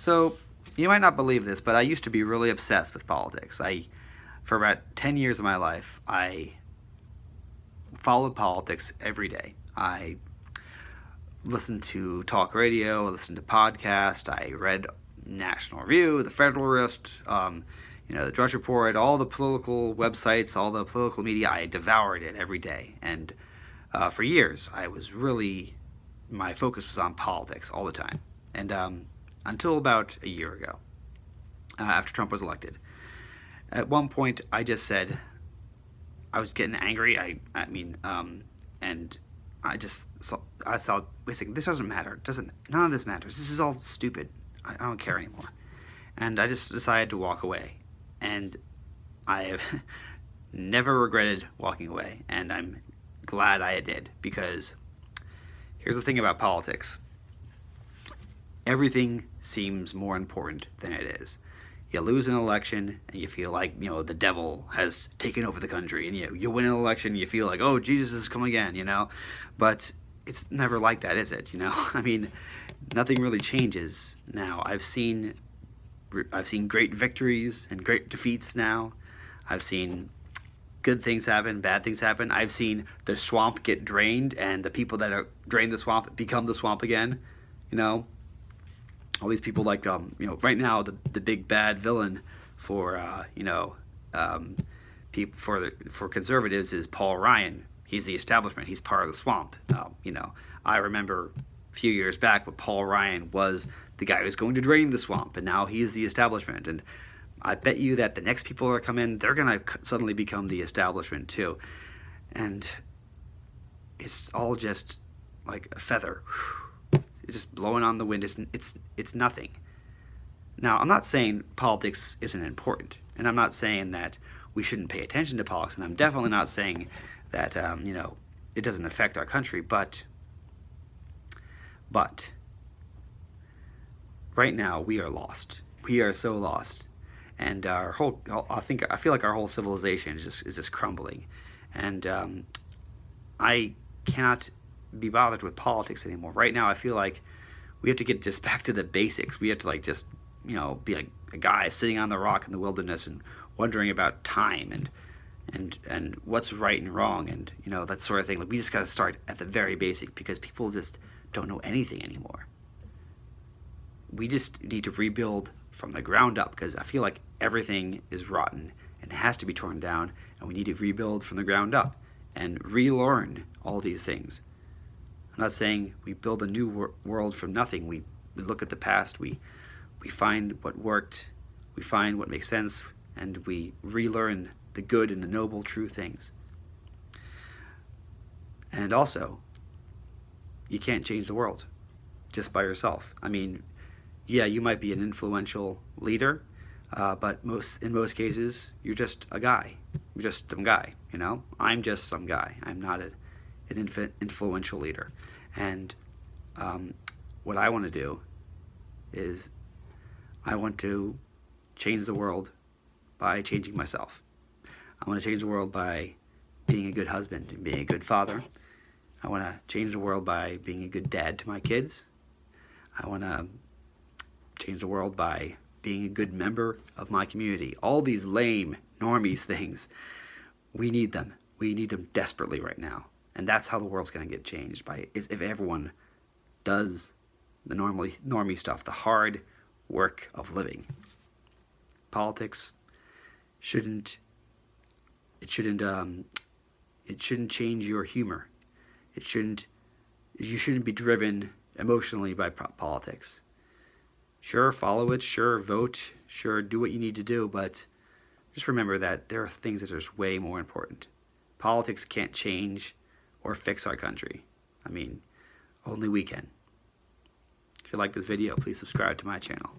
So, you might not believe this, but I used to be really obsessed with politics. For about 10 years of my life, I followed politics every day. I listened to talk radio, I listened to podcasts, I read National Review, The Federalist, the Drudge Report, all the political websites, all the political media. I devoured it every day. And for years, my focus was on politics all the time. And until about a year ago, after Trump was elected. At one point, I just said, I was getting angry. And I thought, wait a second, this doesn't matter. None of this matters. This is all stupid. I don't care anymore. And I just decided to walk away. And I have never regretted walking away. And I'm glad I did, because here's the thing about politics. Everything seems more important than it is. You lose an election and you feel like, the devil has taken over the country, and you win an election and you feel like, oh, Jesus has come again, But it's never like that, is it? Nothing really changes now. I've seen great victories and great defeats now. I've seen good things happen, bad things happen. I've seen the swamp get drained, and the people that are drained the swamp become the swamp again. All these people right now the big bad villain for for conservatives is Paul Ryan. He's the establishment. He's part of the swamp. I remember a few years back when Paul Ryan was the guy who was going to drain the swamp, and now he's the establishment. And I bet you that the next people that come in, they're going to suddenly become the establishment too. And it's all just like a feather. It's just blowing on the wind. It's nothing. Now, I'm not saying politics isn't important, and I'm not saying that we shouldn't pay attention to politics, and I'm definitely not saying that it doesn't affect our country. But right now we are lost. We are so lost, and I feel like our whole civilization is just crumbling, and I cannot be bothered with politics anymore. Right now, I feel like we have to get just back to the basics. We have to be like a guy sitting on the rock in the wilderness and wondering about time and what's right and wrong, and that sort of thing. Like, we just got to start at the very basic, because people just don't know anything anymore. We just need to rebuild from the ground up, because I feel like everything is rotten and has to be torn down, and we need to rebuild from the ground up and relearn all these things. I'm not saying we build a new world from nothing. We look at the past, we find what worked, we find what makes sense, and we relearn the good and the noble, true things. And also, you can't change the world just by yourself. Yeah, you might be an influential leader, but in most cases, you're just a guy. You're just some guy, I'm just some guy. I'm not an influential leader. And what I want to do is I want to change the world by changing myself. I want to change the world by being a good husband and being a good father. I want to change the world by being a good dad to my kids. I want to change the world by being a good member of my community. All these lame, normies things, we need them. We need them desperately right now. And that's how the world's going to get changed, if everyone does the normie stuff, the hard work of living. Politics shouldn't change your humor. You shouldn't be driven emotionally by politics. Sure, follow it, sure, vote, sure, do what you need to do, but just remember that there are things that are just way more important. Politics can't change or fix our country. Only we can. If you like this video, please subscribe to my channel.